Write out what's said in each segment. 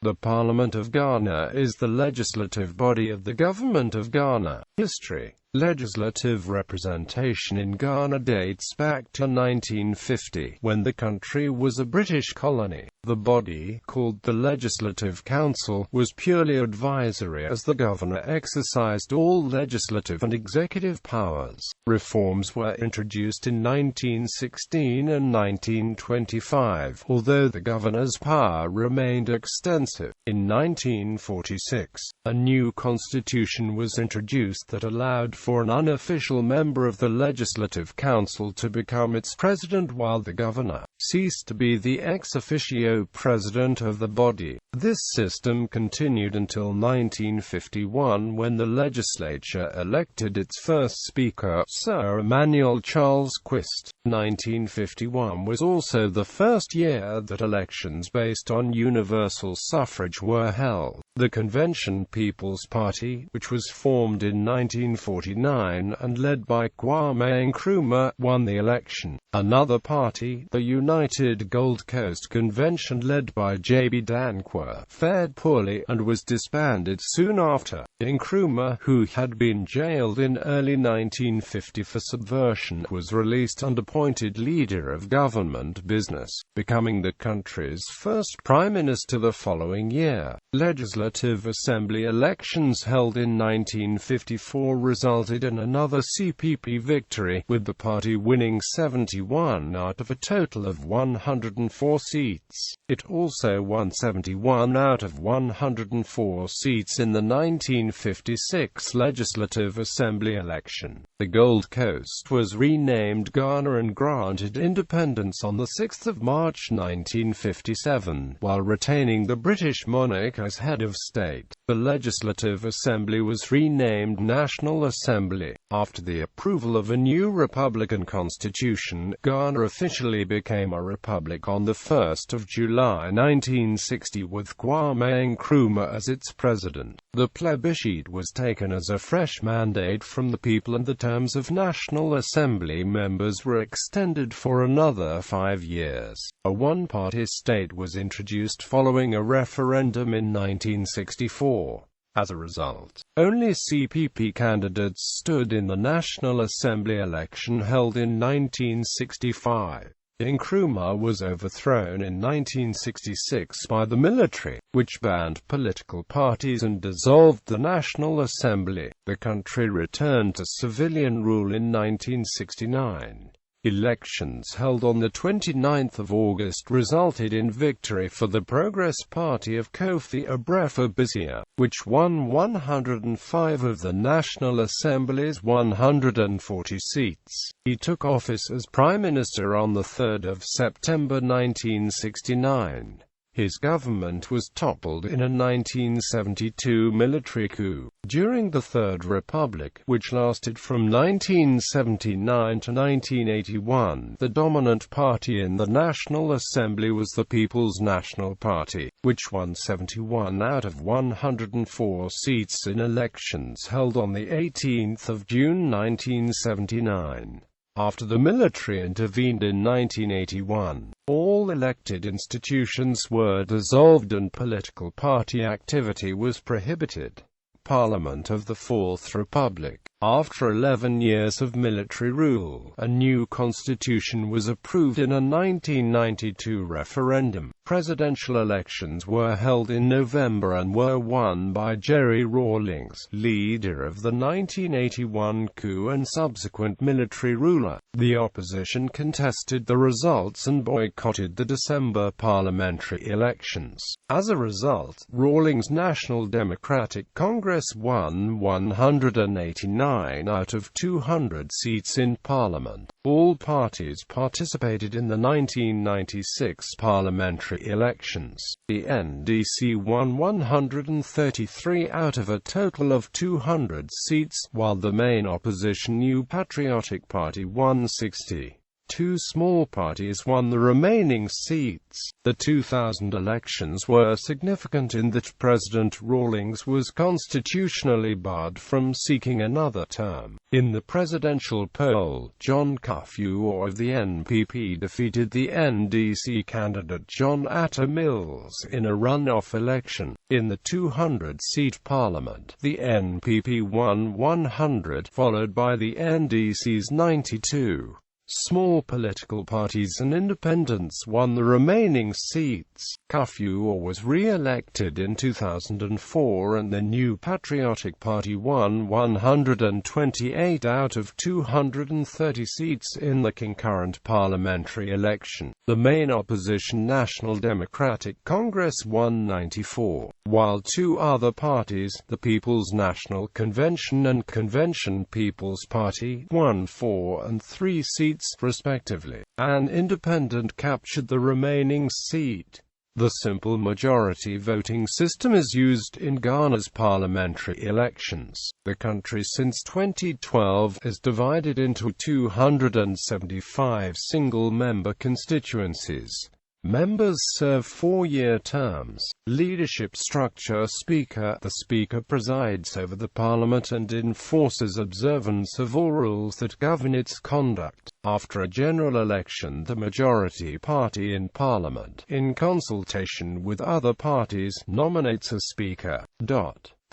The Parliament of Ghana is the legislative body of the Government of Ghana. History. Legislative representation in Ghana dates back to 1950, when the country was a British colony. The body, called the Legislative Council, was purely advisory as the governor exercised all legislative and executive powers. Reforms were introduced in 1916 and 1925, although the governor's power remained extensive. In 1946, a new constitution was introduced that allowed for an unofficial member of the Legislative Council to become its president, while the governor ceased to be the ex officio president of the body. This system continued until 1951, when the legislature elected its first speaker, Sir Emmanuel Charles Quist. 1951 was also the first year that elections based on universal suffrage were held. The Convention People's Party, which was formed in 1949 and led by Kwame Nkrumah, won the election. Another party, the United Gold Coast Convention, led by J.B. Danquah, fared poorly and was disbanded soon after. Nkrumah, who had been jailed in early 1950 for subversion, was released and appointed leader of government business, becoming the country's first prime minister the following year. Legislative Assembly elections held in 1954 resulted in another CPP victory, with the party winning 71 out of a total of 104 seats. It also won 71 out of 104 seats in the 1956 Legislative Assembly election. The Gold Coast was renamed Ghana and granted independence on 6 March 1957, while retaining the British monarch as head of state. The Legislative Assembly was renamed National Assembly. After the approval of a new Republican Constitution, Ghana officially became a republic on 1 July 1960, with Kwame Nkrumah as its president. The plebiscite was taken as a fresh mandate from the people, and the terms of National Assembly members were extended for another 5 years. A one-party state was introduced following a referendum in 1964. As a result, only CPP candidates stood in the National Assembly election held in 1965. Nkrumah was overthrown in 1966 by the military, which banned political parties and dissolved the National Assembly. The country returned to civilian rule in 1969. Elections held on 29 August resulted in victory for the Progress Party of Kofi Abrefa-Busia, which won 105 of the National Assembly's 140 seats. He took office as Prime Minister on 3 September 1969. His government was toppled in a 1972 military coup. During the Third Republic, which lasted from 1979 to 1981, the dominant party in the National Assembly was the People's National Party, which won 71 out of 104 seats in elections held on 18 June 1979. After the military intervened in 1981, all elected institutions were dissolved and political party activity was prohibited. Parliament of the Fourth Republic. After 11 years of military rule, a new constitution was approved in a 1992 referendum. Presidential elections were held in November and were won by Jerry Rawlings, leader of the 1981 coup and subsequent military ruler. The opposition contested the results and boycotted the December parliamentary elections. As a result, Rawlings' National Democratic Congress won 189 out of 200 seats in Parliament. All parties participated in the 1996 parliamentary elections. The NDC won 133 out of a total of 200 seats, while the main opposition New Patriotic Party won 60. Two small parties won the remaining seats. The 2000 elections were significant in that President Rawlings was constitutionally barred from seeking another term. In the presidential poll, John Cafuor of the NPP defeated the NDC candidate John Atta Mills in a runoff election. In the 200-seat parliament, the NPP won 100, followed by the NDC's 92. Small political parties and independents won the remaining seats. Cafuor was re-elected in 2004 and the New Patriotic Party won 128 out of 230 seats in the concurrent parliamentary election. The main opposition National Democratic Congress won 94, while two other parties, the People's National Convention and Convention People's Party, won 4 and 3 seats respectively. An independent captured the remaining seat. The simple majority voting system is used in Ghana's parliamentary elections. The country since 2012 is divided into 275 single-member constituencies. Members serve 4-year terms. Leadership structure: Speaker. The Speaker presides over the Parliament and enforces observance of all rules that govern its conduct. After a general election, the majority party in Parliament, in consultation with other parties, nominates a Speaker. The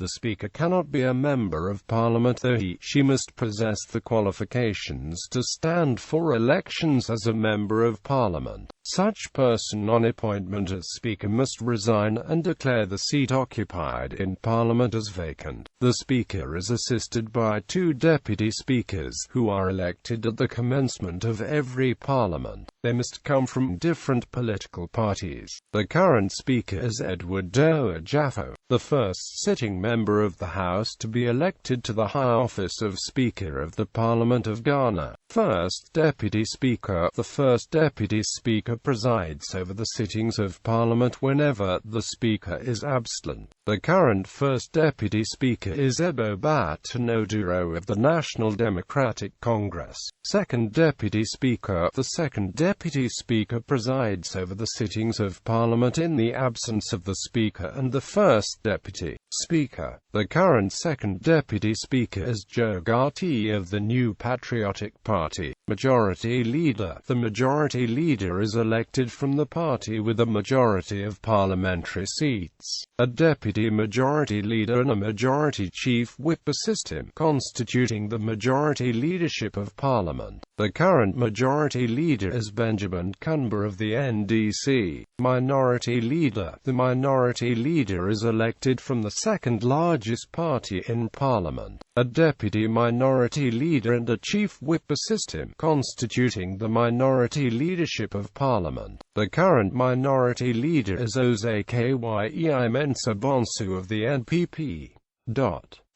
Speaker cannot be a Member of Parliament, though she must possess the qualifications to stand for elections as a Member of Parliament. Such person on appointment as Speaker must resign and declare the seat occupied in Parliament as vacant. The Speaker is assisted by 2 Deputy Speakers, who are elected at the commencement of every Parliament. They must come from different political parties. The current Speaker is Edward Doa Jaffo, the first sitting member of the House to be elected to the high office of Speaker of the Parliament of Ghana. First Deputy Speaker. The first Deputy Speaker presides over the sittings of Parliament whenever the Speaker is absent. The current First Deputy Speaker is Ebo Batanoduro of the National Democratic Congress. Second Deputy Speaker. The second Deputy Speaker presides over the sittings of Parliament in the absence of the Speaker and the First Deputy Speaker. The current Second Deputy Speaker is Joe Gati of the New Patriotic Party. Majority Leader. The Majority Leader is elected from the party with a majority of parliamentary seats. A Deputy Majority Leader and a Majority Chief Whip assist him, constituting the Majority Leadership of Parliament. The current Majority Leader is Benjamin Kunba of the NDC. Minority Leader. The Minority Leader is elected from the second largest party in Parliament. A Deputy Minority Leader and a Chief Whip assist him, constituting the Minority Leadership of Parliament. The current Minority Leader is Ose Kye Mensah Bonsu of the NPP.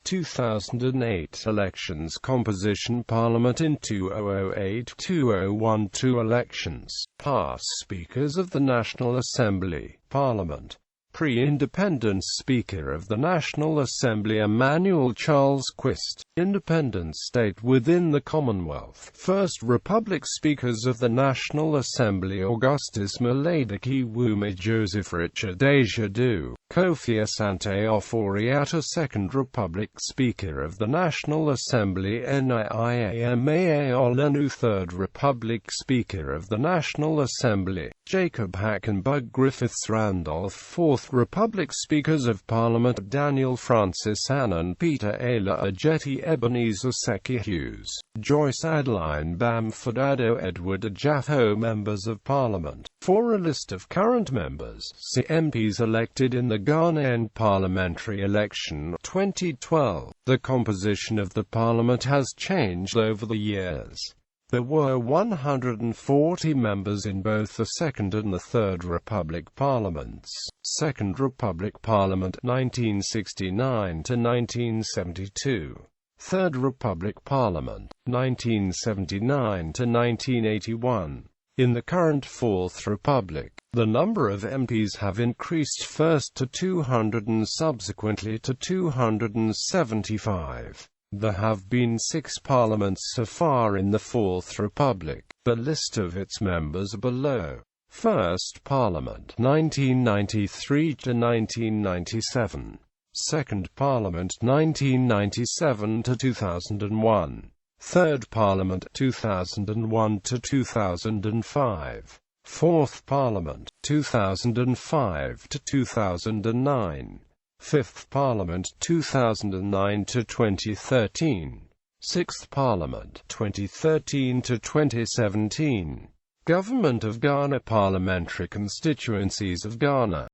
2008 elections. Composition: Parliament in 2008-2012 elections. Past Speakers of the National Assembly. Parliament. Pre-independence Speaker of the National Assembly Emmanuel Charles Quist. Independent state within the Commonwealth. First Republic Speakers of the National Assembly: Augustus Maladaki Wume, Joseph Richard Ajadu, Kofi Asante Oforiatta. Second Republic Speaker of the National Assembly: Niiama Olenu. Third Republic Speaker of the National Assembly: Jacob Hackenbug Griffiths Randolph. Fourth Republic Speakers of Parliament: Daniel Francis Annan, Peter Ayla Ajeti, Ebenezer Seki Hughes, Joyce Adeline Bamford Addo, Edward Jaffo. Members of Parliament. For a list of current members, see MPs elected in the Ghanaian parliamentary election 2012. The composition of the Parliament has changed over the years. There were 140 members in both the Second and the Third Republic Parliaments. Second Republic Parliament 1969 to 1972. Third Republic Parliament 1979 to 1981. In the current Fourth Republic, the number of MPs have increased first to 200 and subsequently to 275. There have been 6 parliaments so far in the Fourth Republic. The list of its members are below. First Parliament, 1993 to 1997. Second Parliament, 1997 to 2001. Third Parliament, 2001 to 2005. Fourth Parliament, 2005 to 2009. Fifth Parliament, 2009 to 2013. Sixth Parliament, 2013 to 2017. Government of Ghana, Parliamentary Constituencies of Ghana.